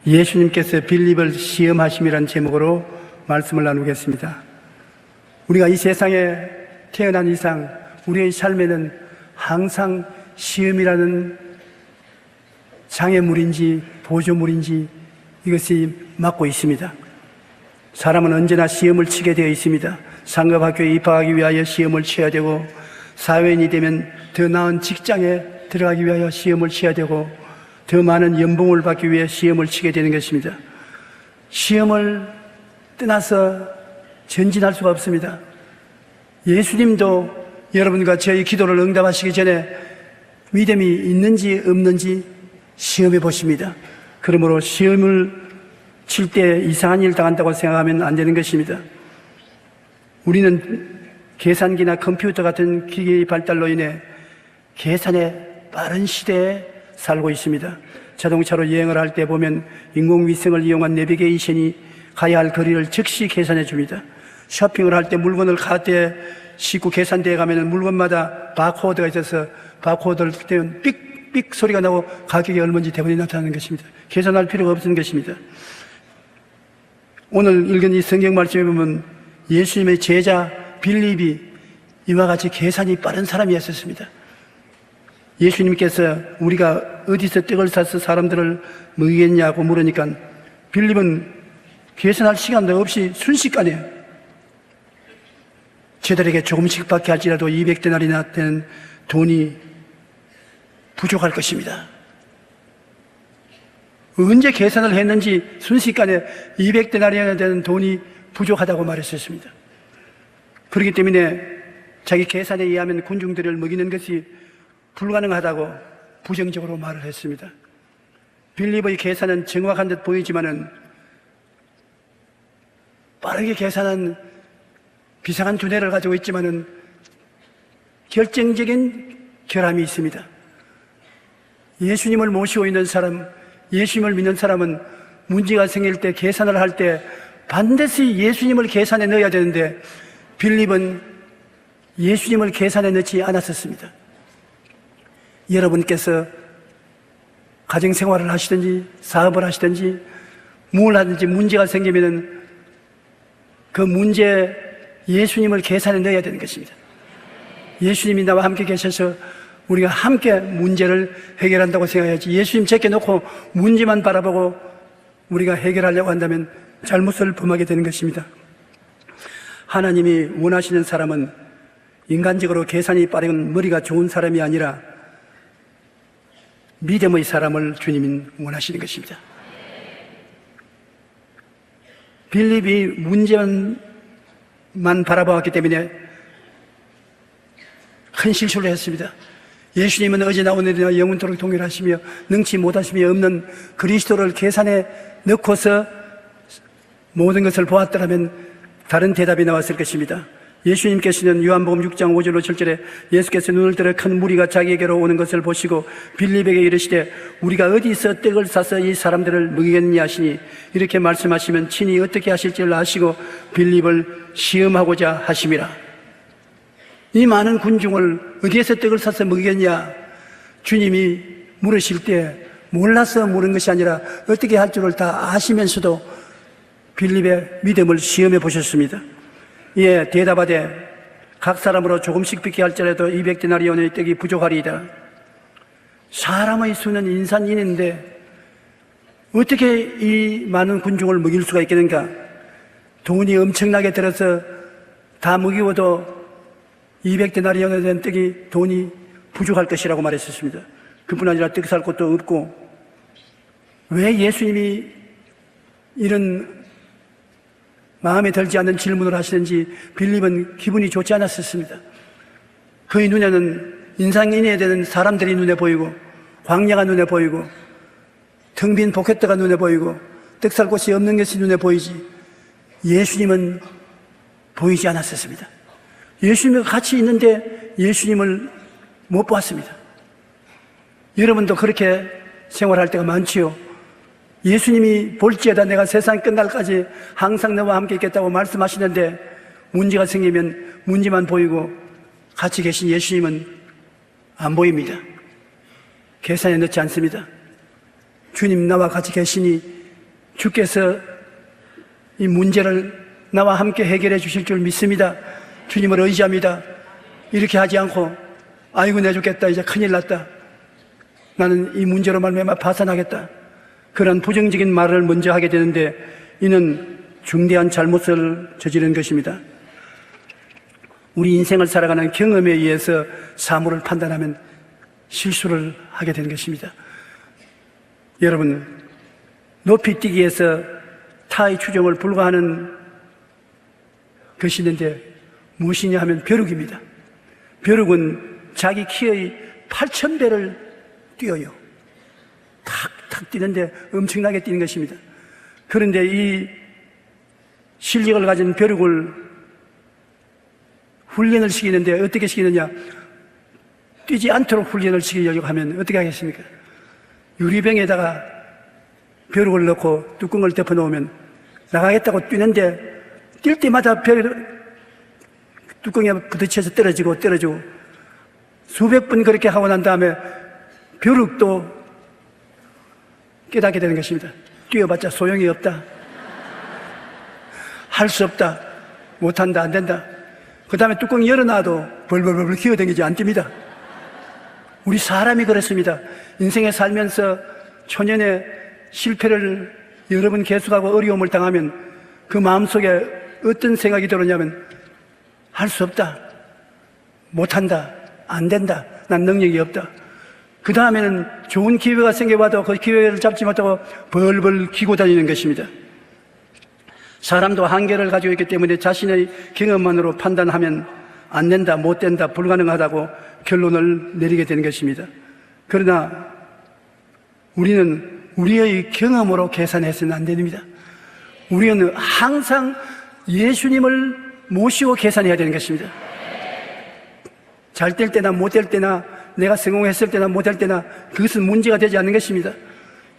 예수님께서 빌립을 시험하심이라는 제목으로 말씀을 나누겠습니다. 우리가 이 세상에 태어난 이상 우리의 삶에는 항상 시험이라는 장애물인지 보조물인지 이것이 맡고 있습니다. 사람은 언제나 시험을 치게 되어 있습니다. 상급학교에 입학하기 위하여 시험을 쳐야 되고, 사회인이 되면 더 나은 직장에 들어가기 위하여 시험을 쳐야 되고, 더 많은 연봉을 받기 위해 시험을 치게 되는 것입니다. 시험을 떠나서 전진할 수가 없습니다. 예수님도 여러분과 저희 기도를 응답하시기 전에 믿음이 있는지 없는지 시험해 보십니다. 그러므로 시험을 칠 때 이상한 일 당한다고 생각하면 안 되는 것입니다. 우리는 계산기나 컴퓨터 같은 기계의 발달로 인해 계산의 빠른 시대에 살고 있습니다. 자동차로 여행을 할 때 보면 인공위성을 이용한 내비게이션이 가야 할 거리를 즉시 계산해 줍니다. 쇼핑을 할 때 물건을 카드에 싣고 계산대에 가면 물건마다 바코드가 있어서 바코드를 떼면 삑삑 소리가 나고 가격이 얼마인지 대본이 나타나는 것입니다. 계산할 필요가 없는 것입니다. 오늘 읽은 이 성경 말씀에 보면 예수님의 제자 빌립이 이와 같이 계산이 빠른 사람이었습니다. 예수님께서 우리가 어디서 떡을 사서 사람들을 먹이겠냐고 물으니까 빌립은 계산할 시간도 없이 순식간에 저들에게 조금씩 받게 할지라도 200데나리나 되는 돈이 부족할 것입니다. 언제 계산을 했는지 순식간에 200데나리나 되는 돈이 부족하다고 말했었습니다. 그렇기 때문에 자기 계산에 의하면 군중들을 먹이는 것이 불가능하다고 부정적으로 말을 했습니다. 빌립의 계산은 정확한 듯 보이지만은 빠르게 계산한 비상한 두뇌를 가지고 있지만은 결정적인 결함이 있습니다. 예수님을 모시고 있는 사람, 예수님을 믿는 사람은 문제가 생길 때 계산을 할 때 반드시 예수님을 계산에 넣어야 되는데 빌립은 예수님을 계산에 넣지 않았었습니다. 여러분께서 가정생활을 하시든지 사업을 하시든지 뭘 하든지 문제가 생기면은 그 문제에 예수님을 계산에 넣어야 되는 것입니다. 예수님이 나와 함께 계셔서 우리가 함께 문제를 해결한다고 생각해야지, 예수님 제껴놓고 문제만 바라보고 우리가 해결하려고 한다면 잘못을 범하게 되는 것입니다. 하나님이 원하시는 사람은 인간적으로 계산이 빠른 머리가 좋은 사람이 아니라 믿음의 사람을 주님이 원하시는 것입니다. 빌립이 문제만 바라보았기 때문에 큰 실수를 했습니다. 예수님은 어제나 오늘이나 영원토록 동일하시며 능치 못하심이 없는 그리스도를 계산에 넣고서 모든 것을 보았더라면 다른 대답이 나왔을 것입니다. 예수님께서는 요한복음 6장 5절로 7절에 예수께서 눈을 들어 큰 무리가 자기에게로 오는 것을 보시고 빌립에게 이르시되 우리가 어디서 떡을 사서 이 사람들을 먹이겠냐 하시니, 이렇게 말씀하시면 친히 어떻게 하실지를 아시고 빌립을 시험하고자 하심이라. 이 많은 군중을 어디에서 떡을 사서 먹이겠냐, 주님이 물으실 때 몰라서 물은 것이 아니라 어떻게 할 줄을 다 아시면서도 빌립의 믿음을 시험해 보셨습니다. 이에 대답하되 각 사람으로 조금씩 빚게 할지라도 200데나리온의 떡이 부족하리이다. 사람의 수는 인산인인데 어떻게 이 많은 군중을 먹일 수가 있겠는가? 돈이 엄청나게 들어서 다 먹이고도 200데나리온에 된 떡이 돈이 부족할 것이라고 말했었습니다. 그뿐 아니라 떡 살 곳도 없고, 왜 예수님이 이런 마음에 들지 않는 질문을 하시는지 빌립은 기분이 좋지 않았었습니다. 그의 눈에는 인상인해야 되는 사람들이 눈에 보이고, 광야가 눈에 보이고, 텅 빈 포켓트가 눈에 보이고, 떡 살 곳이 없는 것이 눈에 보이지 예수님은 보이지 않았었습니다. 예수님과 같이 있는데 예수님을 못 보았습니다. 여러분도 그렇게 생활할 때가 많지요. 예수님이 볼지어다 내가 세상 끝날까지 항상 너와 함께 있겠다고 말씀하시는데 문제가 생기면 문제만 보이고 같이 계신 예수님은 안 보입니다. 계산에 넣지 않습니다. 주님 나와 같이 계시니 주께서 이 문제를 나와 함께 해결해 주실 줄 믿습니다. 주님을 의지합니다. 이렇게 하지 않고 아이고 내 죽겠다, 이제 큰일 났다, 나는 이 문제로 말미암아 파산하겠다, 그런 부정적인 말을 먼저 하게 되는데 이는 중대한 잘못을 저지른 것입니다. 우리 인생을 살아가는 경험에 의해서 사물을 판단하면 실수를 하게 되는 것입니다. 여러분, 높이 뛰기에서 타의 추종을 불가하는 것이 있는데 무엇이냐 하면 벼룩입니다. 벼룩은 자기 키의 8,000배를 뛰어요. 탁탁 뛰는데 엄청나게 뛰는 것입니다. 그런데 이 실력을 가진 벼룩을 훈련을 시키는데 어떻게 시키느냐? 뛰지 않도록 훈련을 시키려고 하면 어떻게 하겠습니까? 유리병에다가 벼룩을 넣고 뚜껑을 덮어 놓으면 나가겠다고 뛰는데 뛸 때마다 뚜껑에 부딪혀서 떨어지고 수백 번 그렇게 하고 난 다음에 벼룩도 깨닫게 되는 것입니다. 뛰어봤자 소용이 없다, 할 수 없다, 못한다, 안 된다. 그 다음에 뚜껑 열어놔도 벌벌벌 기어다니지 안 뜁니다. 우리 사람이 그렇습니다. 인생에 살면서 초년에 실패를 여러 번 계속하고 어려움을 당하면 그 마음속에 어떤 생각이 들었냐면 할 수 없다, 못한다, 안 된다, 난 능력이 없다. 그 다음에는 좋은 기회가 생겨봐도 그 기회를 잡지 못하고 벌벌 기고 다니는 것입니다. 사람도 한계를 가지고 있기 때문에 자신의 경험만으로 판단하면 안 된다, 못 된다, 불가능하다고 결론을 내리게 되는 것입니다. 그러나 우리는 우리의 경험으로 계산해서는 안 됩니다. 우리는 항상 예수님을 모시고 계산해야 되는 것입니다. 잘 될 때나 못 될 때나 내가 성공했을 때나 못 할 때나 그것은 문제가 되지 않는 것입니다.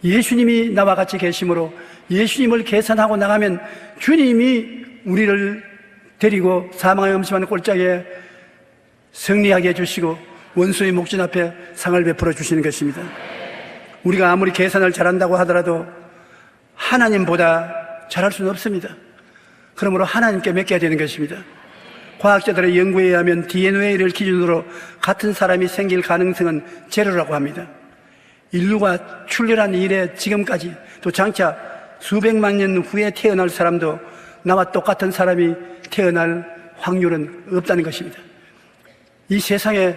예수님이 나와 같이 계심으로 예수님을 계산하고 나가면 주님이 우리를 데리고 사망의 엄심하는 꼴짝에 승리하게 해주시고 원수의 목전 앞에 상을 베풀어 주시는 것입니다. 우리가 아무리 계산을 잘한다고 하더라도 하나님보다 잘할 수는 없습니다. 그러므로 하나님께 맡겨야 되는 것입니다. 과학자들의 연구에 의하면 DNA를 기준으로 같은 사람이 생길 가능성은 제로라고 합니다. 인류가 출현한 이래 지금까지 또 장차 수백만 년 후에 태어날 사람도 나와 똑같은 사람이 태어날 확률은 없다는 것입니다. 이 세상에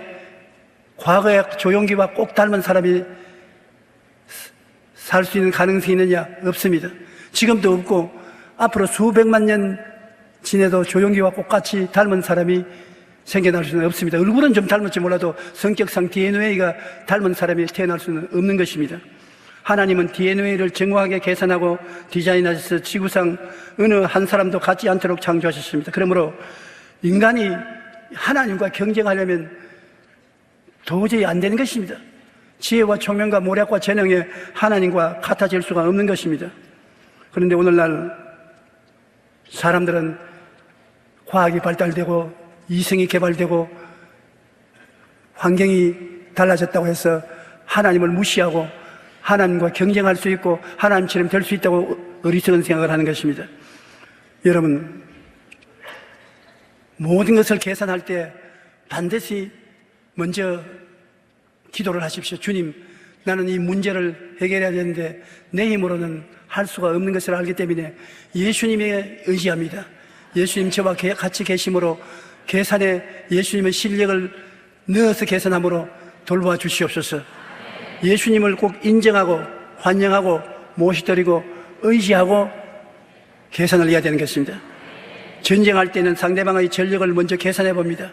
과거의 조용기와 꼭 닮은 사람이 살 수 있는 가능성이 있느냐? 없습니다. 지금도 없고 앞으로 수백만 년 지내도 조용기와 똑같이 닮은 사람이 생겨날 수는 없습니다. 얼굴은 좀 닮을지 몰라도 성격상 DNA가 닮은 사람이 태어날 수는 없는 것입니다. 하나님은 DNA를 정확하게 계산하고 디자인하셔서 지구상 어느 한 사람도 같지 않도록 창조하셨습니다. 그러므로 인간이 하나님과 경쟁하려면 도저히 안 되는 것입니다. 지혜와 총명과 모략과 재능에 하나님과 같아질 수가 없는 것입니다. 그런데 오늘날 사람들은 과학이 발달되고 이성이 개발되고 환경이 달라졌다고 해서 하나님을 무시하고 하나님과 경쟁할 수 있고 하나님처럼 될 수 있다고 어리석은 생각을 하는 것입니다. 여러분, 모든 것을 계산할 때 반드시 먼저 기도를 하십시오. 주님, 나는 이 문제를 해결해야 되는데 내 힘으로는 할 수가 없는 것을 알기 때문에 예수님에 의지합니다. 예수님 저와 같이 계심으로 계산에 예수님의 실력을 넣어서 계산함으로 돌보아 주시옵소서. 예수님을 꼭 인정하고 환영하고 모시드리고 의지하고 계산을 해야 되는 것입니다. 전쟁할 때는 상대방의 전력을 먼저 계산해 봅니다.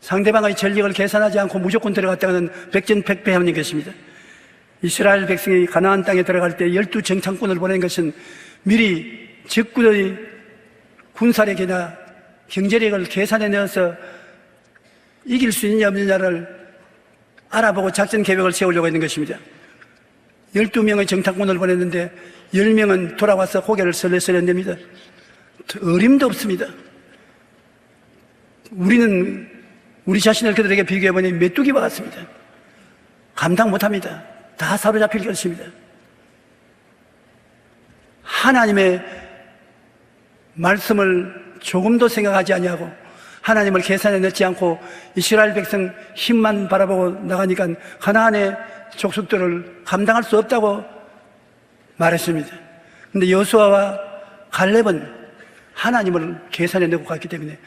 상대방의 전력을 계산하지 않고 무조건 들어갔다가는 백전백패하는 것입니다. 이스라엘 백성이 가나안 땅에 들어갈 때 12정탐꾼을 보낸 것은 미리 적군의 군사력이나 경제력을 계산해 넣어서 이길 수 있느냐 없느냐를 알아보고 작전 계획을 세우려고 했는 것입니다. 12명의 정탐꾼을 보냈는데 10명은 돌아와서 고개를 설레설레 냅니다. 어림도 없습니다. 우리는 우리 자신을 그들에게 비교해보니 메뚜기와 같습니다. 감당 못합니다. 다 사로잡힐 것입니다. 하나님의 말씀을 조금도 생각하지 아니하고 하나님을 계산에 넣지 않고 이스라엘 백성 힘만 바라보고 나가니까 가나안의 족속들을 감당할 수 없다고 말했습니다. 그런데 여호수아와 갈렙은 하나님을 계산에 넣고 갔기 때문에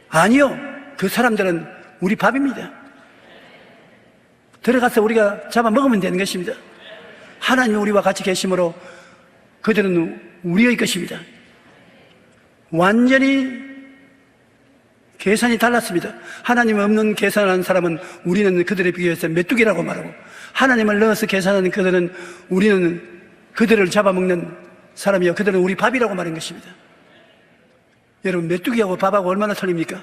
아니요, 그 사람들은 우리 밥입니다. 들어가서 우리가 잡아먹으면 되는 것입니다. 하나님이 우리와 같이 계심으로 그들은 우리의 것입니다. 완전히 계산이 달랐습니다. 하나님 없는 계산하는 사람은 우리는 그들에 비교해서 메뚜기라고 말하고, 하나님을 넣어서 계산하는 그들은 우리는 그들을 잡아먹는 사람이요, 그들은 우리 밥이라고 말한 것입니다. 여러분, 메뚜기하고 밥하고 얼마나 틀립니까?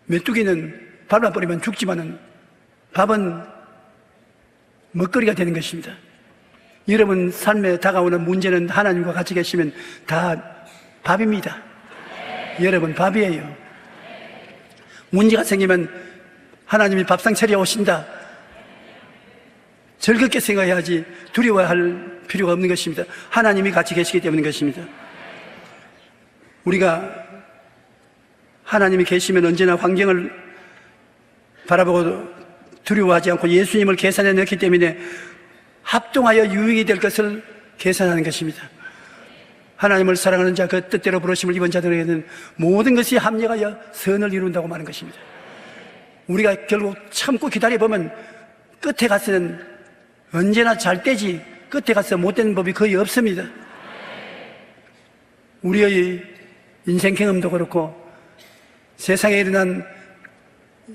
메뚜기는 밟아버리면 죽지만은 밥은 먹거리가 되는 것입니다. 여러분 삶에 다가오는 문제는 하나님과 같이 계시면 다 밥입니다. 여러분 밥이에요. 문제가 생기면 하나님이 밥상 차려 오신다, 즐겁게 생각해야지 두려워할 필요가 없는 것입니다. 하나님이 같이 계시기 때문인 것입니다. 우리가 하나님이 계시면 언제나 환경을 바라보고 두려워하지 않고 예수님을 계산에 넣기 때문에 합동하여 유익이 될 것을 계산하는 것입니다. 하나님을 사랑하는 자, 그 뜻대로 부르심을 입은 자들에게는 모든 것이 합력하여 선을 이룬다고 말하는 것입니다. 우리가 결국 참고 기다려보면 끝에 가서는 언제나 잘 되지 끝에 가서 못되는 법이 거의 없습니다. 우리의 인생 경험도 그렇고 세상에 일어난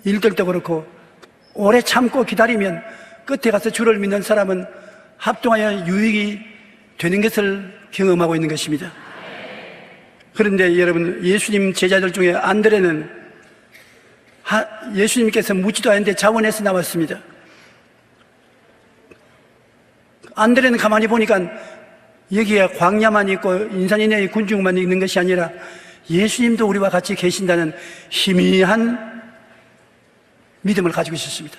일들도 그렇고 오래 참고 기다리면 끝에 가서 주를 믿는 사람은 합동하여 유익이 되는 것을 경험하고 있는 것입니다. 그런데 여러분, 예수님 제자들 중에 안드레는 예수님께서 묻지도 않은데 자원해서 나왔습니다. 안드레는 가만히 보니까 여기에 광야만 있고 인산인해의 군중만 있는 것이 아니라 예수님도 우리와 같이 계신다는 희미한 믿음을 가지고 있었습니다.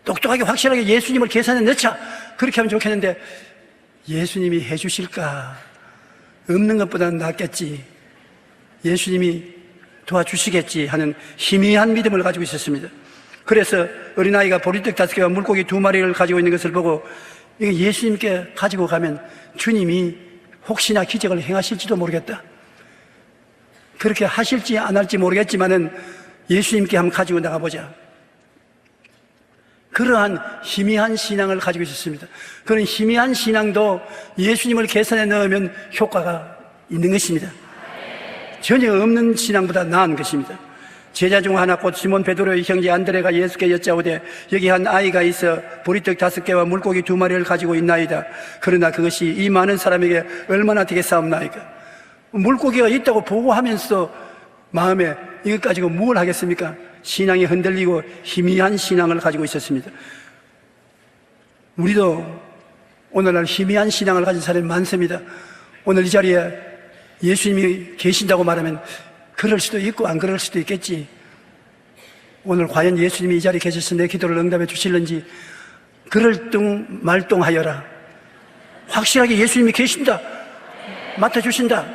똑똑하게 확실하게 예수님을 계산에 넣자, 그렇게 하면 좋겠는데 예수님이 해주실까? 없는 것보다는 낫겠지, 예수님이 도와주시겠지 하는 희미한 믿음을 가지고 있었습니다. 그래서 어린아이가 보리떡 5개와 물고기 2마리를 가지고 있는 것을 보고 이거 예수님께 가지고 가면 주님이 혹시나 기적을 행하실지도 모르겠다, 그렇게 하실지 안 할지 모르겠지만은 예수님께 한번 가지고 나가보자, 그러한 희미한 신앙을 가지고 있었습니다. 그런 희미한 신앙도 예수님을 계산에 넣으면 효과가 있는 것입니다. 전혀 없는 신앙보다 나은 것입니다. 제자 중 하나 곧 시몬 베드로의 형제 안드레가 예수께 여짜오되 여기 한 아이가 있어 보리떡 5개와 물고기 2마리를 가지고 있나이다. 그러나 그것이 이 많은 사람에게 얼마나 되겠사옵나이까? 물고기가 있다고 보고하면서도 마음에 이것 가지고 뭘 하겠습니까? 신앙이 흔들리고 희미한 신앙을 가지고 있었습니다. 우리도 오늘날 희미한 신앙을 가진 사람이 많습니다. 오늘 이 자리에 예수님이 계신다고 말하면 그럴 수도 있고 안 그럴 수도 있겠지, 오늘 과연 예수님이 이 자리에 계셔서 내 기도를 응답해 주실는지 그럴뚱말뚱하여라. 확실하게 예수님이 계신다, 맡아주신다,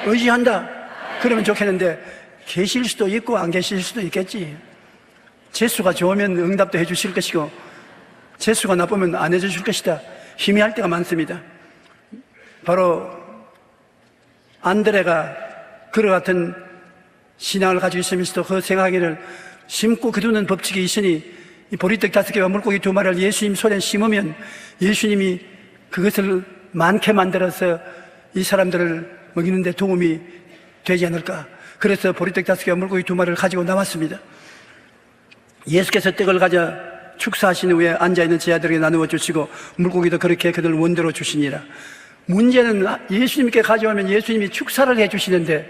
의지한다, 그러면 좋겠는데 계실 수도 있고 안 계실 수도 있겠지. 재수가 좋으면 응답도 해 주실 것이고 재수가 나쁘면 안 해 주실 것이다, 희미할 때가 많습니다. 바로 안드레가 그와 같은 신앙을 가지고 있으면서도 그 생각하기를 심고 거두는 법칙이 있으니 이 보리떡 5개와 물고기 2마리를 예수님 손에 심으면 예수님이 그것을 많게 만들어서 이 사람들을 먹이는 데 도움이 되지 않을까. 그래서 보리떡 5개와 물고기 2마리를 가지고 나왔습니다. 예수께서 떡을 가져 축사하신 후에 앉아있는 제자들에게 나누어 주시고 물고기도 그렇게 그들 원대로 주시니라. 문제는 예수님께 가져오면 예수님이 축사를 해주시는데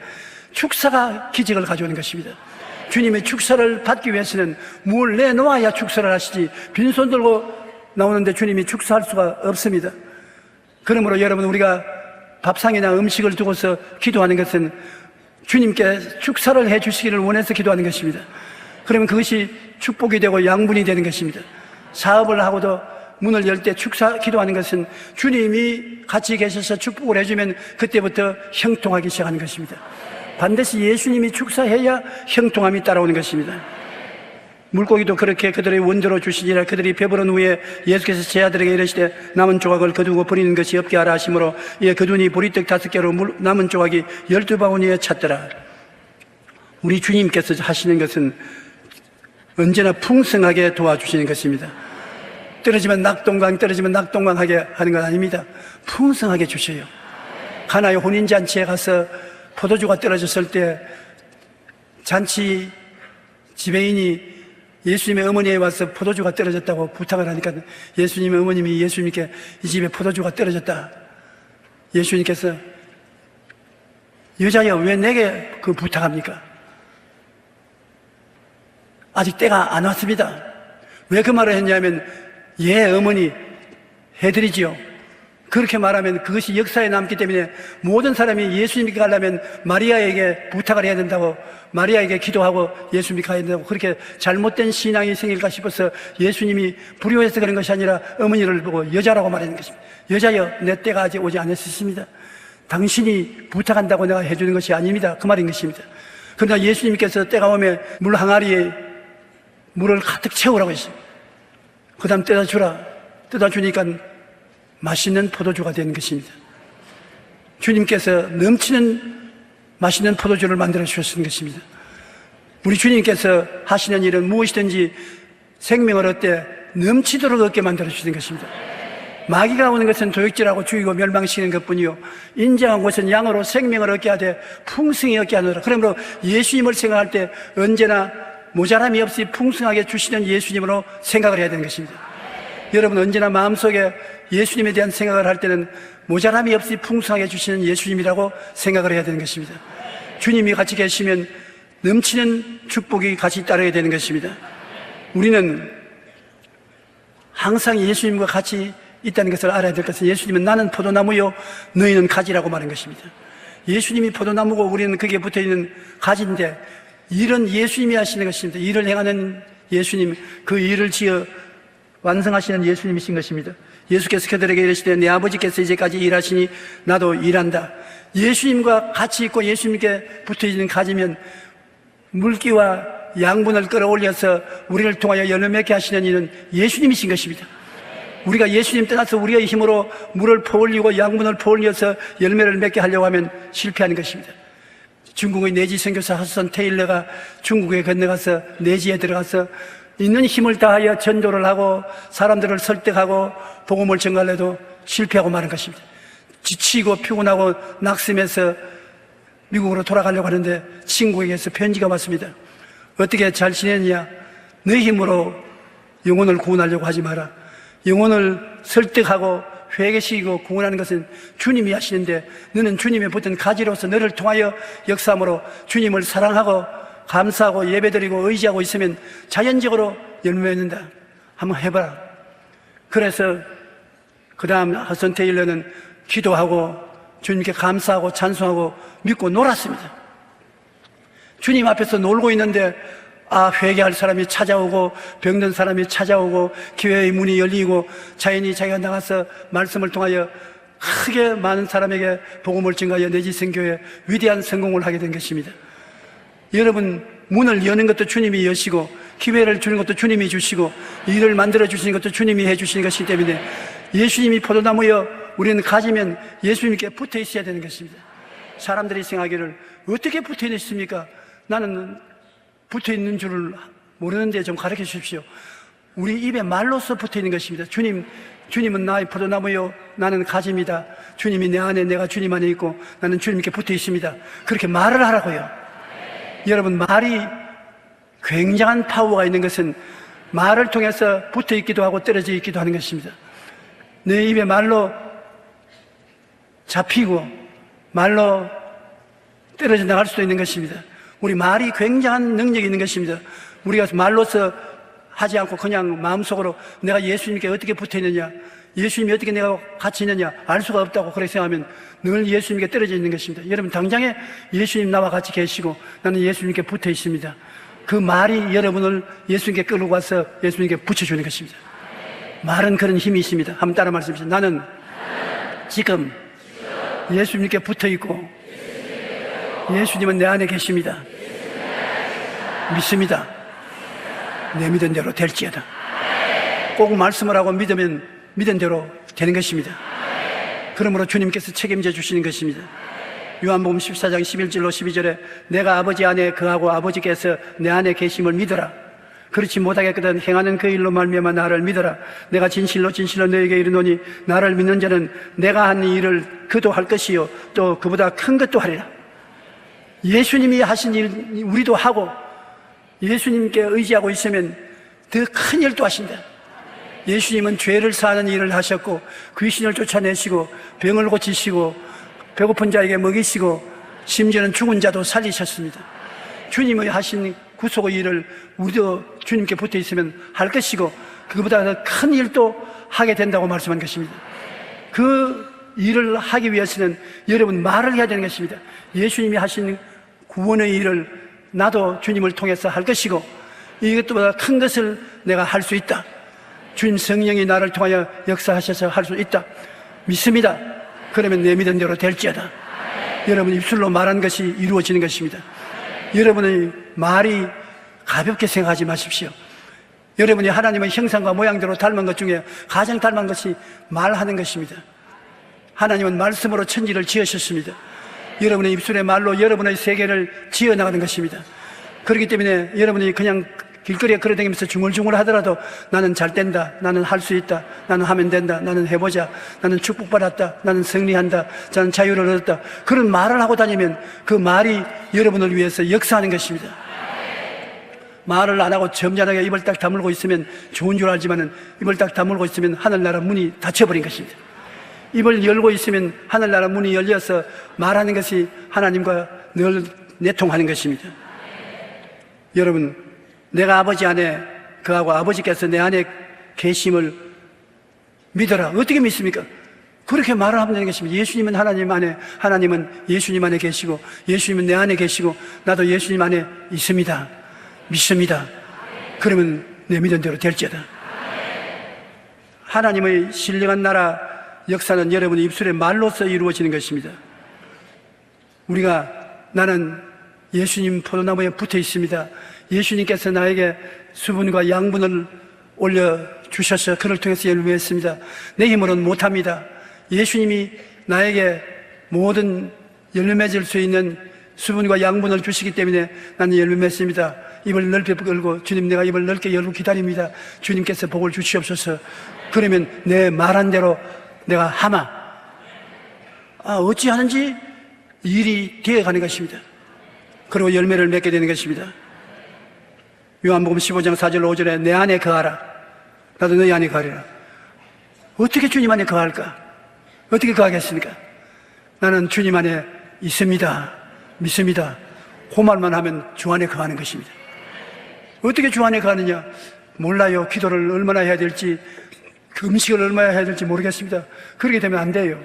축사가 기적을 가져오는 것입니다. 주님의 축사를 받기 위해서는 뭘 내놓아야 축사를 하시지 빈손 들고 나오는데 주님이 축사할 수가 없습니다. 그러므로 여러분, 우리가 밥상이나 음식을 두고서 기도하는 것은 주님께 축사를 해주시기를 원해서 기도하는 것입니다. 그러면 그것이 축복이 되고 양분이 되는 것입니다. 사업을 하고도 문을 열 때 축사 기도하는 것은 주님이 같이 계셔서 축복을 해주면 그때부터 형통하기 시작하는 것입니다. 반드시 예수님이 축사해야 형통함이 따라오는 것입니다. 물고기도 그렇게 그들의 원조로 주시니라. 그들이 배부른 후에 예수께서 제 아들에게 이르시되 남은 조각을 거두고 버리는 것이 없게 하라 하시므로 이에 거두니 보리떡 5개로 남은 조각이 12바구니에 찼더라. 우리 주님께서 하시는 것은 언제나 풍성하게 도와주시는 것입니다. 떨어지면 낙동강하게 하는 건 아닙니다. 풍성하게 주셔요. 가나의 혼인잔치에 가서 포도주가 떨어졌을 때 잔치 지배인이 예수님의 어머니에 와서 포도주가 떨어졌다고 부탁을 하니까 예수님의 어머님이 예수님께 이 집에 포도주가 떨어졌다. 예수님께서 여자여 왜 내게 그 부탁합니까? 아직 때가 안 왔습니다. 왜 그 말을 했냐면 예 어머니 해드리지요. 그렇게 말하면 그것이 역사에 남기 때문에 모든 사람이 예수님께 가려면 마리아에게 부탁을 해야 된다고, 마리아에게 기도하고 예수님께 가야 된다고, 그렇게 잘못된 신앙이 생길까 싶어서 예수님이 불효해서 그런 것이 아니라 어머니를 보고 여자라고 말하는 것입니다. 여자여 내 때가 아직 오지 않았습니다. 당신이 부탁한다고 내가 해주는 것이 아닙니다. 그 말인 것입니다. 그러나 예수님께서 때가 오면 물 항아리에 물을 가득 채우라고 했어요. 그 다음 뜯어 주니까 맛있는 포도주가 되는 것입니다. 주님께서 넘치는 맛있는 포도주를 만들어 주셨는 것입니다. 우리 주님께서 하시는 일은 무엇이든지 생명을 얻되 넘치도록 얻게 만들어 주시는 것입니다. 마귀가 오는 것은 도둑질하고 죽이고 멸망시키는 것뿐이요 인정한 것은 양으로 생명을 얻게 하되 풍성히 얻게 하느라. 그러므로 예수님을 생각할 때 언제나 모자람이 없이 풍성하게 주시는 예수님으로 생각을 해야 되는 것입니다. 여러분 언제나 마음속에 예수님에 대한 생각을 할 때는 모자람이 없이 풍성하게 주시는 예수님이라고 생각을 해야 되는 것입니다. 주님이 같이 계시면 넘치는 축복이 같이 따르게 되는 것입니다. 우리는 항상 예수님과 같이 있다는 것을 알아야 될 것은 예수님은 나는 포도나무요 너희는 가지라고 말한 것입니다. 예수님이 포도나무고 우리는 거기에 붙어있는 가지인데 일은 예수님이 하시는 것입니다. 일을 행하는 예수님, 그 일을 지어 완성하시는 예수님이신 것입니다. 예수께서 그들에게 이르시되 내 아버지께서 이제까지 일하시니 나도 일한다. 예수님과 같이 있고 예수님께 붙어있는 가지면 물기와 양분을 끌어올려서 우리를 통하여 열매 맺게 하시는 이는 예수님이신 것입니다. 우리가 예수님 떠나서 우리의 힘으로 물을 퍼올리고 양분을 퍼올려서 열매를 맺게 하려고 하면 실패하는 것입니다. 중국의 내지 선교사 하스선 테일러가 중국에 건너가서 내지에 들어가서 있는 힘을 다하여 전도를 하고 사람들을 설득하고 복음을 전가해도 실패하고 마는 것입니다. 지치고 피곤하고 낙심해서 미국으로 돌아가려고 하는데 친구에게서 편지가 왔습니다. 어떻게 잘 지냈냐? 너 힘으로 영혼을 구원하려고 하지 마라. 영혼을 설득하고 회개시키고 구원하는 것은 주님이 하시는데 너는 주님의 붙은 가지로서 너를 통하여 역사함으로 주님을 사랑하고 감사하고 예배드리고 의지하고 있으면 자연적으로 열매 맺는다. 한번 해봐라. 그래서 그 다음 하슨 테일러는 기도하고 주님께 감사하고 찬송하고 믿고 놀았습니다. 주님 앞에서 놀고 있는데 회개할 사람이 찾아오고 병든 사람이 찾아오고 기회의 문이 열리고 자연히 자기가 나가서 말씀을 통하여 크게 많은 사람에게 복음을 증가하여 내지선교에 위대한 성공을 하게 된 것입니다. 여러분 문을 여는 것도 주님이 여시고 기회를 주는 것도 주님이 주시고 일을 만들어 주시는 것도 주님이 해 주시는 것이기 때문에 예수님이 포도나무여 우리는 가지면 예수님께 붙어 있어야 되는 것입니다. 사람들이 생각하기를 어떻게 붙어 있습니까? 나는 붙어 있는 줄을 모르는데 좀 가르쳐 주십시오. 우리 입에 말로써 붙어 있는 것입니다. 주님은 나의 포도나무요 나는 가지입니다. 주님이 내 안에 내가 주님 안에 있고 나는 주님께 붙어 있습니다. 그렇게 말을 하라고요. 여러분 말이 굉장한 파워가 있는 것은 말을 통해서 붙어 있기도 하고 떨어져 있기도 하는 것입니다. 내 입에 말로 잡히고 말로 떨어져 나갈 수도 있는 것입니다. 우리 말이 굉장한 능력이 있는 것입니다. 우리가 말로서 하지 않고 그냥 마음속으로 내가 예수님께 어떻게 붙어 있느냐, 예수님이 어떻게 내가 같이 있느냐 알 수가 없다고 그렇게 생각하면 늘 예수님께 떨어져 있는 것입니다. 여러분 당장에 예수님 나와 같이 계시고 나는 예수님께 붙어 있습니다. 그 말이 여러분을 예수님께 끌고 가서 예수님께 붙여주는 것입니다. 말은 그런 힘이 있습니다. 한번 따라 말씀하십시오. 나는 지금 예수님께 붙어 있고 예수님은 내 안에 계십니다. 믿습니다. 내 믿은 대로 될지어다. 꼭 말씀을 하고 믿으면 믿은 대로 되는 것입니다. 그러므로 주님께서 책임져 주시는 것입니다. 요한복음 14장 11절로 12절에 내가 아버지 안에 거하고 아버지께서 내 안에 계심을 믿어라. 그렇지 못하겠거든 행하는 그 일로 말미암아 나를 믿어라. 내가 진실로 진실로 너에게 이르노니 나를 믿는 자는 내가 한 일을 그도 할 것이요 또 그보다 큰 것도 하리라. 예수님이 하신 일 우리도 하고 예수님께 의지하고 있으면 더 큰 일도 하신다. 예수님은 죄를 사하는 일을 하셨고 귀신을 쫓아내시고 병을 고치시고 배고픈 자에게 먹이시고 심지어는 죽은 자도 살리셨습니다. 주님의 하신 구속의 일을 우리도 주님께 붙어 있으면 할 것이고 그보다 더 큰 일도 하게 된다고 말씀한 것입니다. 그 일을 하기 위해서는 여러분 말을 해야 되는 것입니다. 예수님이 하신 구원의 일을 나도 주님을 통해서 할 것이고 이것보다 큰 것을 내가 할 수 있다. 주님 성령이 나를 통하여 역사하셔서 할 수 있다. 믿습니다. 그러면 내 믿은 대로 될지어다. 여러분 입술로 말한 것이 이루어지는 것입니다. 여러분의 말이 가볍게 생각하지 마십시오. 여러분이 하나님의 형상과 모양대로 닮은 것 중에 가장 닮은 것이 말하는 것입니다. 하나님은 말씀으로 천지를 지으셨습니다. 여러분의 입술의 말로 여러분의 세계를 지어나가는 것입니다. 그렇기 때문에 여러분이 그냥 길거리에 걸어다니면서 중얼중얼 하더라도 나는 잘 된다, 나는 할 수 있다, 나는 하면 된다, 나는 해보자, 나는 축복받았다, 나는 승리한다, 나는 자유를 얻었다, 그런 말을 하고 다니면 그 말이 여러분을 위해서 역사하는 것입니다. 말을 안 하고 점잖하게 입을 딱 다물고 있으면 좋은 줄 알지만은 입을 딱 다물고 있으면 하늘나라 문이 닫혀버린 것입니다. 입을 열고 있으면 하늘나라 문이 열려서 말하는 것이 하나님과 늘 내통하는 것입니다. 여러분, 내가 아버지 안에 그하고 아버지께서 내 안에 계심을 믿어라. 어떻게 믿습니까? 그렇게 말을 하면 되는 것입니다. 예수님은 하나님 안에, 하나님은 예수님 안에 계시고 예수님은 내 안에 계시고 나도 예수님 안에 있습니다. 믿습니다. 그러면 내 믿은 대로 될지어다. 하나님의 신령한 나라 역사는 여러분의 입술의 말로서 이루어지는 것입니다. 우리가 나는 예수님 포도나무에 붙어 있습니다. 예수님께서 나에게 수분과 양분을 올려주셔서 그를 통해서 열매했습니다. 내 힘으로는 못합니다. 예수님이 나에게 모든 열매 맺을 수 있는 수분과 양분을 주시기 때문에 나는 열매 맺습니다. 입을 넓게 열고 주님 내가 입을 넓게 열고 기다립니다. 주님께서 복을 주시옵소서. 그러면 내 말한 대로 내가 하마 어찌하는지 일이 되어가는 것입니다. 그리고 열매를 맺게 되는 것입니다. 요한복음 15장 4절 5절에 내 안에 거하라. 나도 너희 안에 거하리라. 어떻게 주님 안에 거할까? 어떻게 거하겠습니까? 나는 주님 안에 있습니다. 믿습니다. 그 말만 하면 주 안에 거하는 것입니다. 어떻게 주 안에 거하느냐? 몰라요. 기도를 얼마나 해야 될지, 음식을 얼마나 해야 될지 모르겠습니다. 그렇게 되면 안 돼요.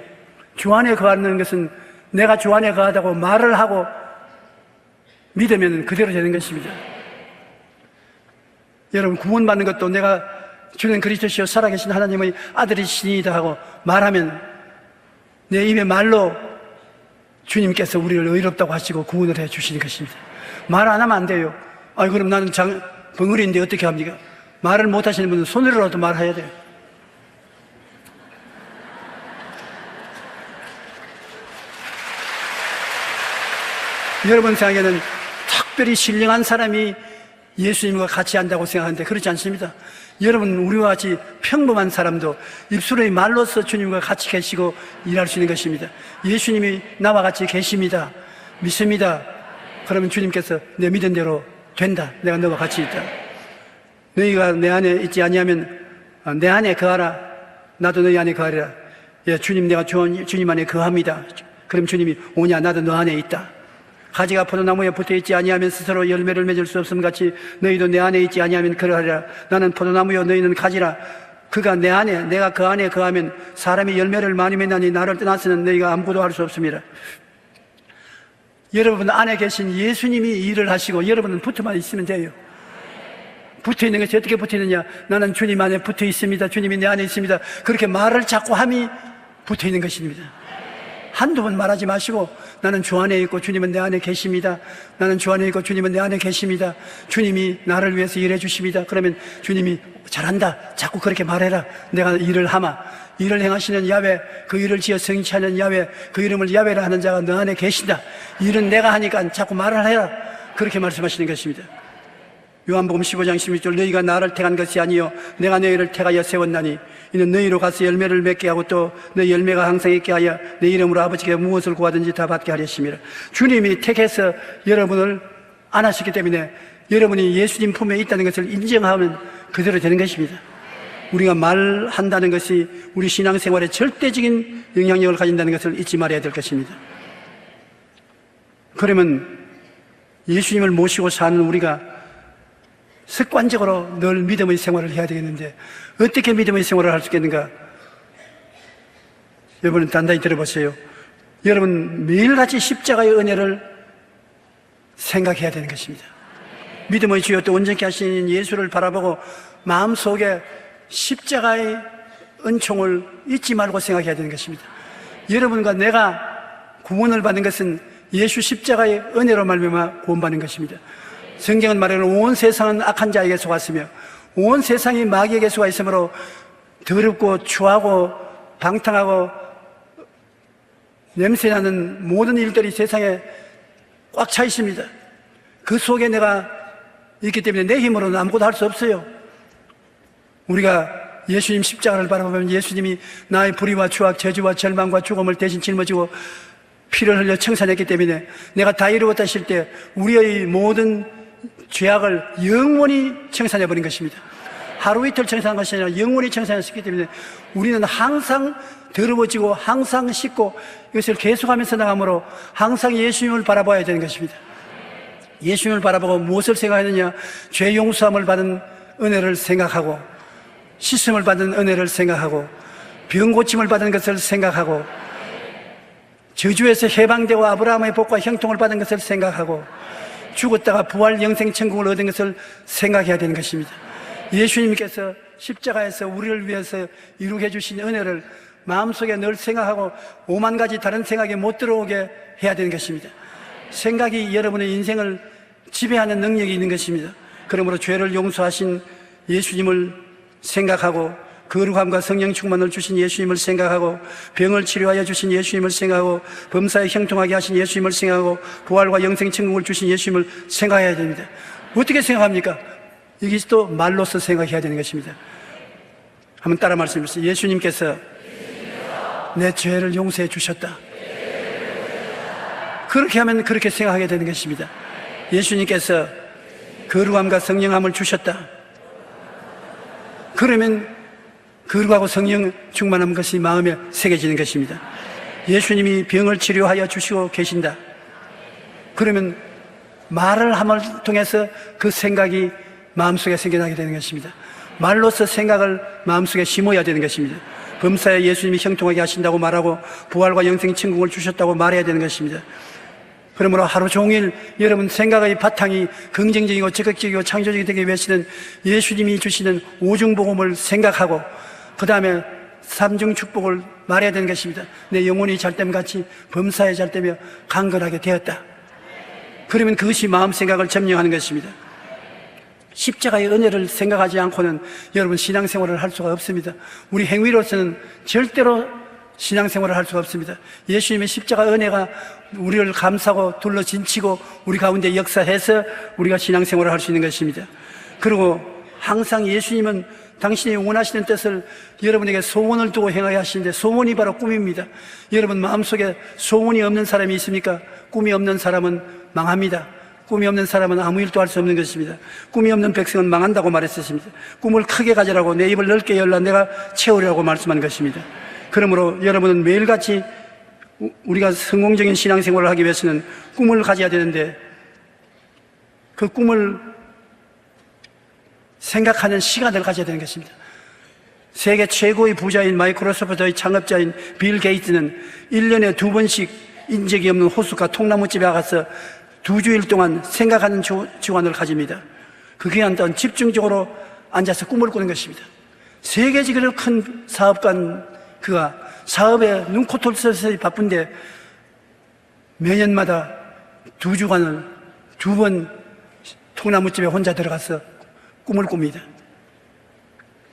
주 안에 거하는 것은 내가 주 안에 거하다고 말을 하고 믿으면 그대로 되는 것입니다. 여러분, 구원받는 것도 내가 주는 그리스도시요 살아계신 하나님의 아들이시니이다 하고 말하면 내 입의 말로 주님께서 우리를 의롭다고 하시고 구원을 해 주시는 것입니다. 말 안 하면 안 돼요. 그럼 나는 벙어리인데 어떻게 합니까? 말을 못 하시는 분은 손으로라도 말해야 돼요. 여러분 생각에는 특별히 신령한 사람이 예수님과 같이 한다고 생각하는데 그렇지 않습니다. 여러분, 우리와 같이 평범한 사람도 입술의 말로서 주님과 같이 계시고 일할 수 있는 것입니다. 예수님이 나와 같이 계십니다. 믿습니다. 그러면 주님께서 내 믿은 대로 된다. 내가 너와 같이 있다. 너희가 내 안에 있지 아니하면 내 안에 거하라. 나도 너희 안에 거하리라. 예, 주님, 내가 주님 안에 거합니다. 그럼 주님이 오냐? 나도 너 안에 있다. 가지가 포도나무에 붙어있지 아니하면 스스로 열매를 맺을 수 없음 같이 너희도 내 안에 있지 아니하면 그러하리라. 나는 포도나무요 너희는 가지라. 그가 내 안에, 내가 그 안에 거하면 사람이 열매를 많이 맺나니 나를 떠나서는 너희가 아무것도 할 수 없습니다. 여러분 안에 계신 예수님이 일을 하시고 여러분은 붙어만 있으면 돼요. 붙어있는 것이 어떻게 붙어있느냐? 나는 주님 안에 붙어 있습니다. 주님이 내 안에 있습니다. 그렇게 말을 자꾸 함이 붙어 있는 것입니다. 한두 번 말하지 마시고 나는 주 안에 있고 주님은 내 안에 계십니다. 나는 주 안에 있고 주님은 내 안에 계십니다. 주님이 나를 위해서 일해 주십니다. 그러면 주님이 잘한다. 자꾸 그렇게 말해라. 내가 일을 하마. 일을 행하시는 야훼, 그 일을 지어 성취하는 야훼, 그 이름을 야훼라 하는 자가 너 안에 계신다. 일은 내가 하니까 자꾸 말을 해라. 그렇게 말씀하시는 것입니다. 요한복음 15장 16절 너희가 나를 택한 것이 아니요 내가 너희를 택하여 세웠나니 이는 너희로 가서 열매를 맺게 하고 또 너희 열매가 항상 있게 하여 내 이름으로 아버지께 무엇을 구하든지 다 받게 하려 하심이라. 주님이 택해서 여러분을 안하셨기 때문에 여러분이 예수님 품에 있다는 것을 인정하면 그대로 되는 것입니다. 우리가 말한다는 것이 우리 신앙생활에 절대적인 영향력을 가진다는 것을 잊지 말아야 될 것입니다. 그러면 예수님을 모시고 사는 우리가 습관적으로 늘 믿음의 생활을 해야 되겠는데 어떻게 믿음의 생활을 할 수 있겠는가? 여러분 단단히 들어보세요. 여러분 매일같이 십자가의 은혜를 생각해야 되는 것입니다. 믿음의 주여 또 온전케 하신 예수를 바라보고 마음속에 십자가의 은총을 잊지 말고 생각해야 되는 것입니다. 여러분과 내가 구원을 받는 것은 예수 십자가의 은혜로 말미암아 구원받는 것입니다. 성경은 말하는 온 세상은 악한 자에게 속았으며 온 세상이 마귀에게 속아 있으므로 더럽고 추하고 방탕하고 냄새나는 모든 일들이 세상에 꽉 차 있습니다. 그 속에 내가 있기 때문에 내 힘으로는 아무것도 할 수 없어요. 우리가 예수님 십자가를 바라보면 예수님이 나의 불의와 추악, 저주와 절망과 죽음을 대신 짊어지고 피를 흘려 청산했기 때문에 내가 다 이루었다 하실 때 우리의 모든 죄악을 영원히 청산해버린 것입니다. 하루 이틀 청산한 것이 아니라 영원히 청산했기 때문에 우리는 항상 더러워지고 항상 씻고 이것을 계속하면서 나가므로 항상 예수님을 바라봐야 되는 것입니다. 예수님을 바라보고 무엇을 생각하느냐? 죄 용서함을 받은 은혜를 생각하고 씻음을 받은 은혜를 생각하고 병 고침을 받은 것을 생각하고 저주에서 해방되고 아브라함의 복과 형통을 받은 것을 생각하고 죽었다가 부활 영생 천국을 얻은 것을 생각해야 되는 것입니다. 예수님께서 십자가에서 우리를 위해서 이루게 해주신 은혜를 마음속에 늘 생각하고 오만 가지 다른 생각이 못 들어오게 해야 되는 것입니다. 생각이 여러분의 인생을 지배하는 능력이 있는 것입니다. 그러므로 죄를 용서하신 예수님을 생각하고 거룩함과 성령 충만을 주신 예수님을 생각하고 병을 치료하여 주신 예수님을 생각하고 범사에 형통하게 하신 예수님을 생각하고 부활과 영생 천국을 주신 예수님을 생각해야 됩니다. 어떻게 생각합니까? 이게 또 말로서 생각해야 되는 것입니다. 한번 따라 말씀해 주세요. 예수님께서 내 죄를 용서해 주셨다. 그렇게 하면 그렇게 생각하게 되는 것입니다. 예수님께서 거룩함과 성령함을 주셨다. 그러면 거룩하고 성령 충만한 것이 마음에 새겨지는 것입니다. 예수님이 병을 치료하여 주시고 계신다. 그러면 말을 함을 통해서 그 생각이 마음속에 생겨나게 되는 것입니다. 말로서 생각을 마음속에 심어야 되는 것입니다. 범사에 예수님이 형통하게 하신다고 말하고 부활과 영생 천국을 주셨다고 말해야 되는 것입니다. 그러므로 하루 종일 여러분 생각의 바탕이 긍정적이고 적극적이고 창조적이 되기 위해서는 예수님이 주시는 오중복음을 생각하고 그 다음에 삼중 축복을 말해야 되는 것입니다. 내 영혼이 잘됨같이 범사에 잘되며 강건하게 되었다. 그러면 그것이 마음 생각을 점령하는 것입니다. 십자가의 은혜를 생각하지 않고는 여러분 신앙생활을 할 수가 없습니다. 우리 행위로서는 절대로 신앙생활을 할 수가 없습니다. 예수님의 십자가 은혜가 우리를 감싸고 둘러진치고 우리 가운데 역사해서 우리가 신앙생활을 할 수 있는 것입니다. 그리고 항상 예수님은 당신이 원하시는 뜻을 여러분에게 소원을 두고 행하게 하시는데 소원이 바로 꿈입니다. 여러분 마음속에 소원이 없는 사람이 있습니까? 꿈이 없는 사람은 망합니다. 꿈이 없는 사람은 아무 일도 할 수 없는 것입니다. 꿈이 없는 백성은 망한다고 말했었습니다. 꿈을 크게 가지라고 내 입을 넓게 열라 내가 채우려고 말씀한 것입니다. 그러므로 여러분은 매일같이 우리가 성공적인 신앙생활을 하기 위해서는 꿈을 가져야 되는데 그 꿈을 생각하는 시간을 가져야 되는 것입니다. 세계 최고의 부자인 마이크로소프트의 창업자인 빌 게이츠는 1년에 2번씩 인적이 없는 호수가 통나무집에 가서 2주일 동안 생각하는 주간을 가집니다. 그 기간 동안 집중적으로 앉아서 꿈을 꾸는 것입니다. 세계적으로 큰 사업가인 그가 사업에 눈코뜰 서서히 바쁜데 매년마다 2주간을 2번 통나무집에 혼자 들어가서 꿈을 꿉니다.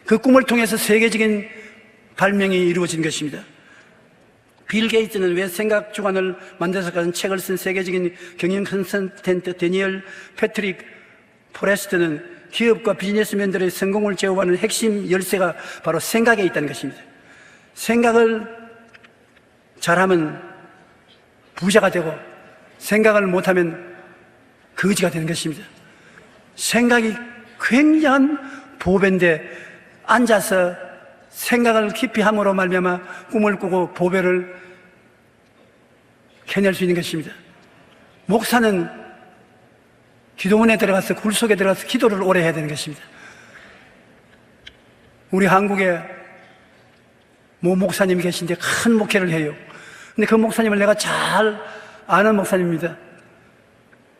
그 꿈을 통해서 세계적인 발명이 이루어진 것입니다. 빌 게이츠는 왜 생각 주간을 만들어서까지 책을 쓴 세계적인 경영 컨설턴트 데니얼 패트릭 포레스트는 기업과 비즈니스맨들의 성공을 제어하는 핵심 열쇠가 바로 생각에 있다는 것입니다. 생각을 잘하면 부자가 되고 생각을 못하면 거지가 되는 것입니다. 생각이 굉장한 보배인데 앉아서 생각을 깊이 함으로 말미암아 꿈을 꾸고 보배를 캐낼 수 있는 것입니다. 목사는 기도원에 들어가서 굴 속에 들어가서 기도를 오래 해야 되는 것입니다. 우리 한국에 모 목사님이 계신데 큰 목회를 해요. 근데 그 목사님을 내가 잘 아는 목사님입니다.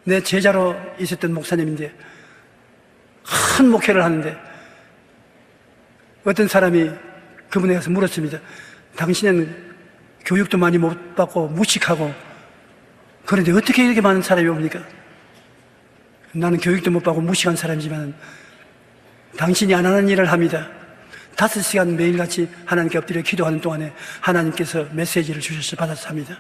내 제자로 있었던 목사님인데 큰 목회를 하는데 어떤 사람이 그분에 가서 물었습니다. 당신은 교육도 많이 못 받고 무식하고 그런데 어떻게 이렇게 많은 사람이 옵니까? 나는 교육도 못 받고 무식한 사람이지만 당신이 안 하는 일을 합니다. 5시간 매일같이 하나님께 엎드려 기도하는 동안에 하나님께서 메시지를 주셔서 받아서 합니다.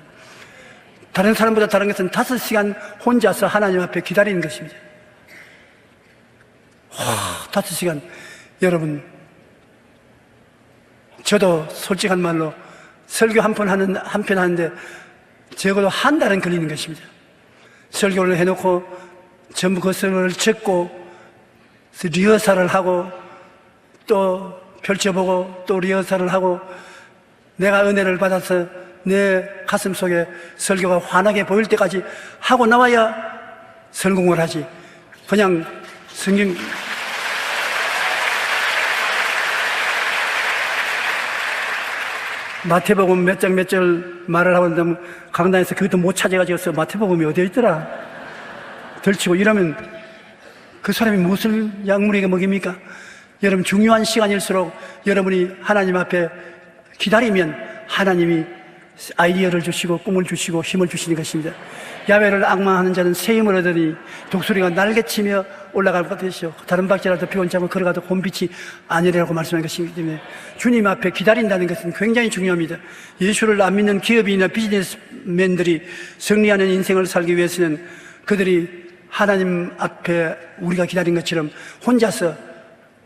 다른 사람보다 다른 것은 5시간 혼자서 하나님 앞에 기다리는 것입니다. 5시간. 여러분, 저도 솔직한 말로 설교 한 편 하는데 적어도 한 달은 걸리는 것입니다. 설교를 해놓고 전부 그것을 적고 리허설을 하고 또 펼쳐보고 또 리허설을 하고 내가 은혜를 받아서 내 가슴 속에 설교가 환하게 보일 때까지 하고 나와야 성공을 하지. 그냥 성경 마태복음 몇 장 몇 절 말을 하고 있는데 강단에서 그것도 못 찾아가지고 마태복음이 어디에 있더라 덜치고 이러면 그 사람이 무엇을 약물에게 먹입니까? 여러분, 중요한 시간일수록 여러분이 하나님 앞에 기다리면 하나님이 아이디어를 주시고 꿈을 주시고 힘을 주시는 것입니다. 야훼를 악망하는 자는 새 힘을 얻으니 독수리가 날개치며 올라갈 것 같으시오. 다른 박자라도 비온 잠을 걸어가도 곰빛이 아니라고 말씀하는 것이기 때문에 주님 앞에 기다린다는 것은 굉장히 중요합니다. 예수를 안 믿는 기업인이나 비즈니스맨들이 승리하는 인생을 살기 위해서는 그들이 하나님 앞에 우리가 기다린 것처럼 혼자서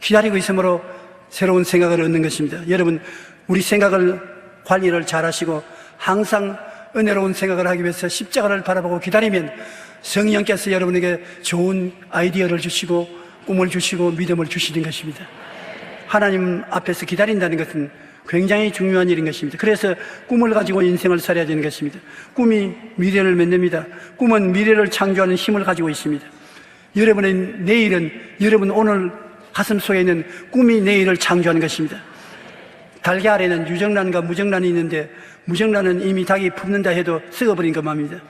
기다리고 있으므로 새로운 생각을 얻는 것입니다. 여러분, 우리 생각을 관리를 잘 하시고 항상 은혜로운 생각을 하기 위해서 십자가를 바라보고 기다리면 성령께서 여러분에게 좋은 아이디어를 주시고 꿈을 주시고 믿음을 주시는 것입니다. 하나님 앞에서 기다린다는 것은 굉장히 중요한 일인 것입니다. 그래서 꿈을 가지고 인생을 살아야 되는 것입니다. 꿈이 미래를 만듭니다. 꿈은 미래를 창조하는 힘을 가지고 있습니다. 여러분의 내일은 여러분 오늘 가슴 속에 있는 꿈이 내일을 창조하는 것입니다. 달걀에는 유정란과 무정란이 있는데 무정란은 이미 닭이 품는다 해도 썩어버린 것만입니다.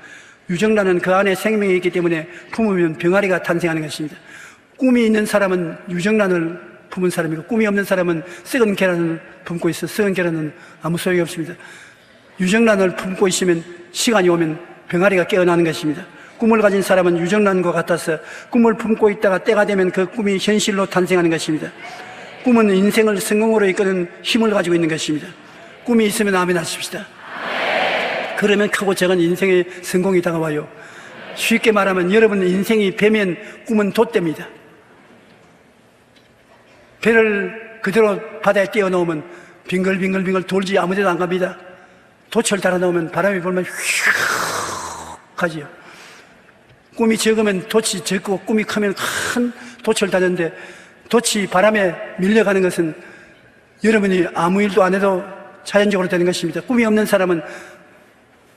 유정란은 그 안에 생명이 있기 때문에 품으면 병아리가 탄생하는 것입니다. 꿈이 있는 사람은 유정란을 품은 사람이고 꿈이 없는 사람은 썩은 계란을 품고 있어 썩은 계란은 아무 소용이 없습니다. 유정란을 품고 있으면 시간이 오면 병아리가 깨어나는 것입니다. 꿈을 가진 사람은 유정란과 같아서 꿈을 품고 있다가 때가 되면 그 꿈이 현실로 탄생하는 것입니다. 꿈은 인생을 성공으로 이끄는 힘을 가지고 있는 것입니다. 꿈이 있으면 아멘 하십시다. 그러면 크고 작은 인생의 성공이 다가와요. 쉽게 말하면 여러분 인생이 배면 꿈은 돛대입니다. 배를 그대로 바다에 띄워놓으면 빙글빙글빙글 돌지 아무데도 안 갑니다. 돛을 달아놓으면 바람이 불면 휙 가지요. 꿈이 적으면 돛이 적고 꿈이 크면 큰 돛을 다는데 돛이 바람에 밀려가는 것은 여러분이 아무 일도 안 해도 자연적으로 되는 것입니다. 꿈이 없는 사람은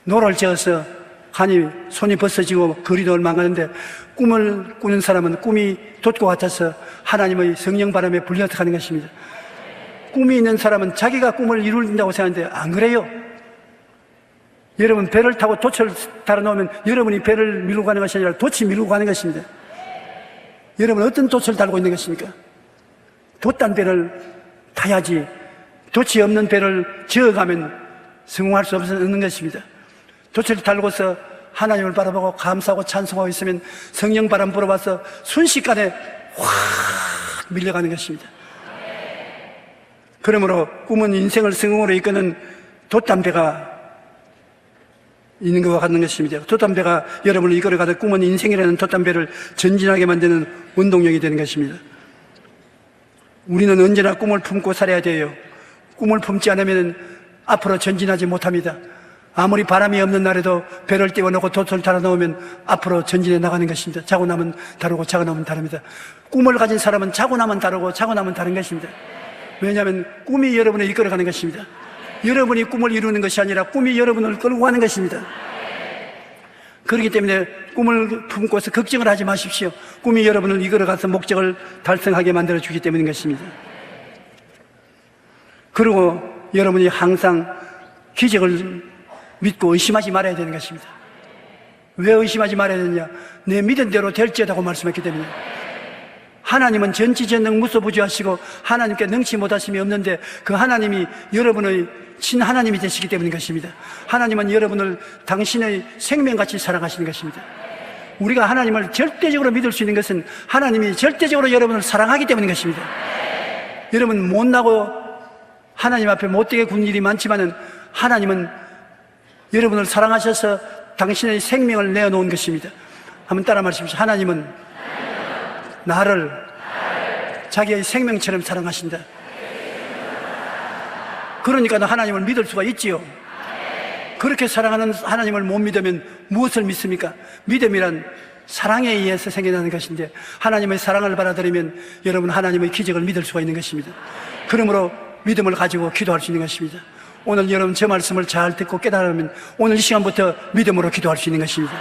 노를 지어서 간이 손이 벗어지고 거리도 얼마 안 가는데 꿈을 꾸는 사람은 꿈이 돛과 같아서 하나님의 성령 바람에 불려가는 것입니다. 꿈이 있는 사람은 자기가 꿈을 이룬다고 생각하는데 안 그래요. 여러분 배를 타고 돛을 달아놓으면 여러분이 배를 밀고 가는 것이 아니라 돛이 밀고 가는 것입니다. 여러분 어떤 돛을 달고 있는 것입니까? 돛단 배를 타야지 돛이 없는 배를 저어가면 성공할 수 없는 것입니다. 돛을 달고서 하나님을 바라보고 감사하고 찬송하고 있으면 성령 바람 불어와서 순식간에 확 밀려가는 것입니다. 그러므로 꿈은 인생을 성공으로 이끄는 돛담배가 있는 것과 같은 것입니다. 돛담배가 여러분을 이끌어가듯 꿈은 인생이라는 돛담배를 전진하게 만드는 운동력이 되는 것입니다. 우리는 언제나 꿈을 품고 살아야 돼요. 꿈을 품지 않으면 앞으로 전진하지 못합니다. 아무리 바람이 없는 날에도 배를 띄워놓고 돛을 달아놓으면 앞으로 전진해 나가는 것입니다. 자고 나면 다르고 자고 나면 다릅니다. 꿈을 가진 사람은 자고 나면 다르고 자고 나면 다른 것입니다. 왜냐하면 꿈이 여러분을 이끌어가는 것입니다. 여러분이 꿈을 이루는 것이 아니라 꿈이 여러분을 끌고 가는 것입니다. 그렇기 때문에 꿈을 품고서 걱정을 하지 마십시오. 꿈이 여러분을 이끌어가서 목적을 달성하게 만들어주기 때문인 것입니다. 그리고 여러분이 항상 기적을 믿고 의심하지 말아야 되는 것입니다. 왜 의심하지 말아야 되느냐? 내 믿은 대로 될지어다고 말씀했기 때문에. 하나님은 전지전능 무소부지하시고 하나님께 능치 못하심이 없는데 그 하나님이 여러분의 친하나님이 되시기 때문인 것입니다. 하나님은 여러분을 당신의 생명같이 사랑하시는 것입니다. 우리가 하나님을 절대적으로 믿을 수 있는 것은 하나님이 절대적으로 여러분을 사랑하기 때문인 것입니다. 여러분 못나고 하나님 앞에 못되게 군 일이 많지만은 하나님은 여러분을 사랑하셔서 당신의 생명을 내어놓은 것입니다. 한번 따라 말씀하십시오. 하나님은 나를 자기의 생명처럼 사랑하신다. 그러니까 하나님을 믿을 수가 있지요. 그렇게 사랑하는 하나님을 못 믿으면 무엇을 믿습니까? 믿음이란 사랑에 의해서 생겨나는 것인데 하나님의 사랑을 받아들이면 여러분 하나님의 기적을 믿을 수가 있는 것입니다. 그러므로 믿음을 가지고 기도할 수 있는 것입니다. 오늘 여러분 제 말씀을 잘 듣고 깨달으면 오늘 이 시간부터 믿음으로 기도할 수 있는 것입니다.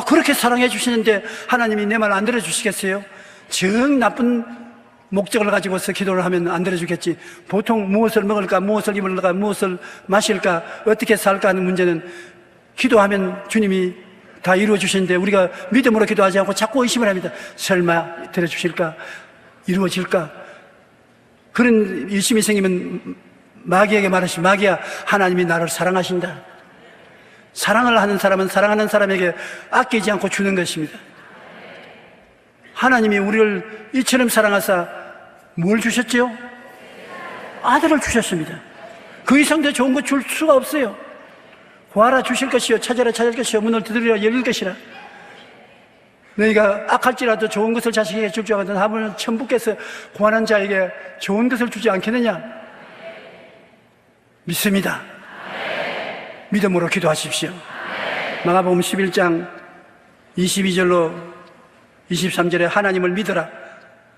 그렇게 사랑해 주시는데 하나님이 내 말 안 들어주시겠어요? 정 나쁜 목적을 가지고서 기도를 하면 안 들어주겠지. 보통 무엇을 먹을까, 무엇을 입을까, 무엇을 마실까, 어떻게 살까 하는 문제는 기도하면 주님이 다 이루어 주시는데 우리가 믿음으로 기도하지 않고 자꾸 의심을 합니다. 설마 들어주실까? 이루어질까? 그런 의심이 생기면 마귀에게 말하시, 마귀야, 하나님이 나를 사랑하신다. 사랑을 하는 사람은 사랑하는 사람에게 아끼지 않고 주는 것입니다. 하나님이 우리를 이처럼 사랑하사 뭘 주셨지요? 아들을 주셨습니다. 그 이상 더 좋은 거 줄 수가 없어요. 구하라 주실 것이요, 찾아라 찾을 것이요, 문을 두드리라 열릴 것이라. 너희가 악할지라도 좋은 것을 자식에게 줄 줄 알거든 하면 천부께서 구하는 자에게 좋은 것을 주지 않겠느냐? 믿습니다. 믿음으로 기도하십시오. 마가복음 11장 22절로 23절에 하나님을 믿어라.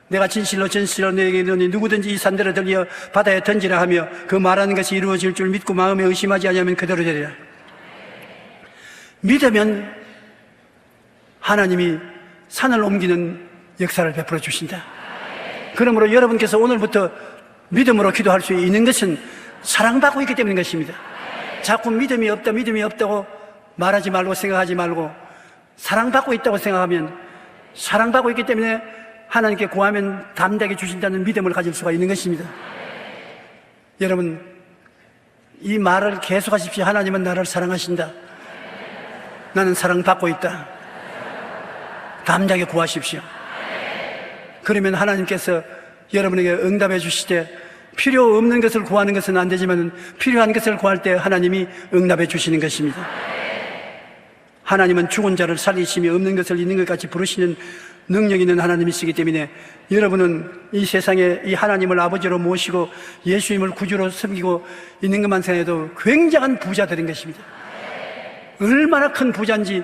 내가 진실로 너에게 이르노니 누구든지 이 산들을 들려 바다에 던지라 하며 그 말하는 것이 이루어질 줄 믿고 마음에 의심하지 아니하면 그대로 되리라. 믿으면 하나님이 산을 옮기는 역사를 베풀어 주신다. 그러므로 여러분께서 오늘부터 믿음으로 기도할 수 있는 것은 사랑받고 있기 때문인 것입니다. 자꾸 믿음이 없다, 믿음이 없다고 말하지 말고 생각하지 말고 사랑받고 있다고 생각하면 사랑받고 있기 때문에 하나님께 구하면 담대하게 주신다는 믿음을 가질 수가 있는 것입니다. 여러분, 이 말을 계속하십시오. 하나님은 나를 사랑하신다. 나는 사랑받고 있다. 담대하게 구하십시오. 그러면 하나님께서 여러분에게 응답해 주시되 필요 없는 것을 구하는 것은 안 되지만 필요한 것을 구할 때 하나님이 응답해 주시는 것입니다. 하나님은 죽은 자를 살리심이 없는 것을 있는 것 같이 부르시는 능력 있는 하나님이시기 때문에 여러분은 이 세상에 이 하나님을 아버지로 모시고 예수님을 구주로 섬기고 있는 것만 생각해도 굉장한 부자 되는 것입니다. 얼마나 큰 부자인지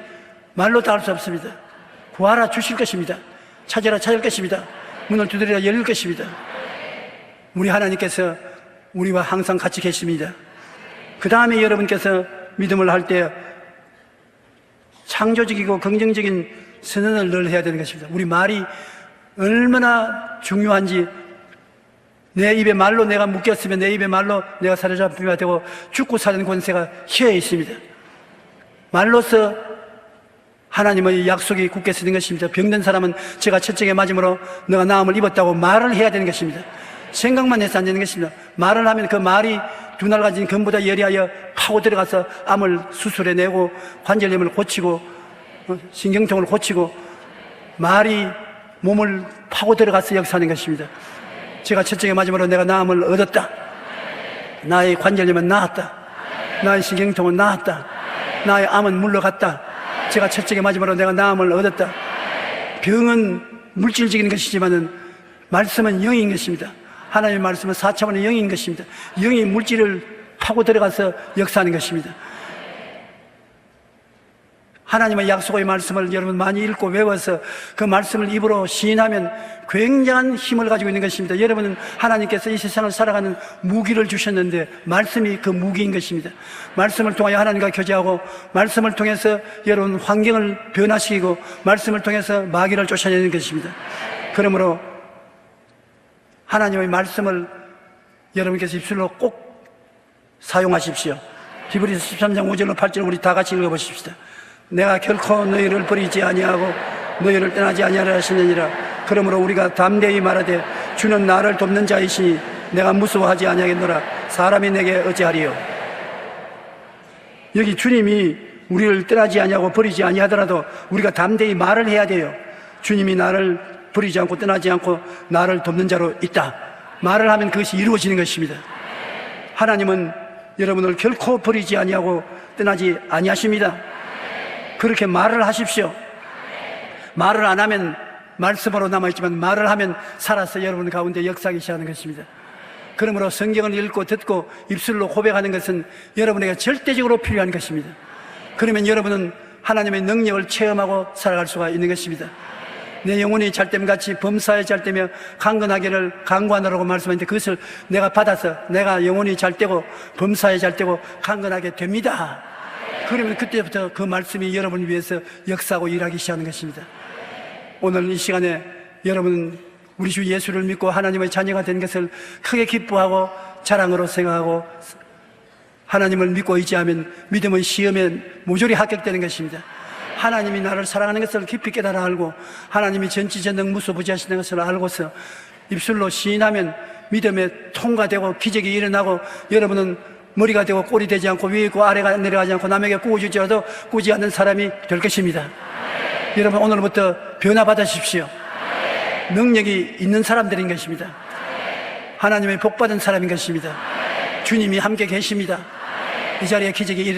말로 다 할 수 없습니다. 구하라 주실 것입니다. 찾으라 찾을 것입니다. 문을 두드리라 열릴 것입니다. 우리 하나님께서 우리와 항상 같이 계십니다. 그 다음에 여러분께서 믿음을 할 때 창조적이고 긍정적인 선언을 늘 해야 되는 것입니다. 우리 말이 얼마나 중요한지 내 입에 말로 내가 묶였으면 내 입에 말로 내가 사로잡히면 되고 죽고 사는 권세가 혀에 있습니다. 말로서 하나님의 약속이 굳게 서는 것입니다. 병든 사람은 제가 첫째에 맞음으로 너가 나음을 입었다고 말을 해야 되는 것입니다. 생각만 해서 안 되는 것입니다. 말을 하면 그 말이 두날 가진 금보다 예리하여 파고 들어가서 암을 수술해내고 관절염을 고치고 신경통을 고치고 말이 몸을 파고 들어가서 역사하는 것입니다. 제가 첫째가 마지막으로 내가 나음을 얻었다. 나의 관절염은 나았다. 나의 신경통은 나았다. 나의 암은 물러갔다. 제가 첫째가 마지막으로 내가 나음을 얻었다. 병은 물질적인 것이지만은 말씀은 영인 것입니다. 하나님의 말씀은 4차원의 영인 것입니다. 영이 물질을 파고 들어가서 역사하는 것입니다. 하나님의 약속의 말씀을 여러분 많이 읽고 외워서 그 말씀을 입으로 시인하면 굉장한 힘을 가지고 있는 것입니다. 여러분은 하나님께서 이 세상을 살아가는 무기를 주셨는데 말씀이 그 무기인 것입니다. 말씀을 통하여 하나님과 교제하고 말씀을 통해서 여러분 환경을 변화시키고 말씀을 통해서 마귀를 쫓아내는 것입니다. 그러므로 하나님의 말씀을 여러분께서 입술로 꼭 사용하십시오. 히브리서 13장 5절로 8절 우리 다 같이 읽어보십시다. 내가 결코 너희를 버리지 아니하고 너희를 떠나지 아니하리라 하시느니라. 그러므로 우리가 담대히 말하되 주는 나를 돕는 자이시니 내가 무서워하지 아니하겠노라. 사람이 내게 어찌하리요. 여기 주님이 우리를 떠나지 아니하고 버리지 아니하더라도 우리가 담대히 말을 해야 돼요. 주님이 나를 버리지 않고 떠나지 않고 나를 돕는 자로 있다. 말을 하면 그것이 이루어지는 것입니다. 하나님은 여러분을 결코 버리지 아니하고 떠나지 아니하십니다. 그렇게 말을 하십시오. 말을 안 하면 말씀으로 남아있지만 말을 하면 살아서 여러분 가운데 역사하기 시작하는 것입니다. 그러므로 성경을 읽고 듣고 입술로 고백하는 것은 여러분에게 절대적으로 필요한 것입니다. 그러면 여러분은 하나님의 능력을 체험하고 살아갈 수가 있는 것입니다. 내 영혼이 잘됨같이 범사에 잘되며 강건하기를 강구하노라고 말씀하는데 그것을 내가 받아서 내가 영혼이 잘되고 범사에 잘되고 강건하게 됩니다. 그러면 그때부터 그 말씀이 여러분을 위해서 역사하고 일하기 시작하는 것입니다. 오늘 이 시간에 여러분은 우리 주 예수를 믿고 하나님의 자녀가 된 것을 크게 기뻐하고 자랑으로 생각하고 하나님을 믿고 의지하면 믿음의 시험에 모조리 합격되는 것입니다. 하나님이 나를 사랑하는 것을 깊이 깨달아 알고 하나님이 전지전능 무소부지하시는 것을 알고서 입술로 시인하면 믿음에 통과되고 기적이 일어나고 여러분은 머리가 되고 꼴이 되지 않고 위에 있고 아래가 내려가지 않고 남에게 꾸어주지라도 꾸지 않는 사람이 될 것입니다. 여러분 오늘부터 변화받으십시오. 능력이 있는 사람들인 것입니다. 하나님의 복받은 사람인 것입니다. 주님이 함께 계십니다. 이 자리에 기적이 일어납니다.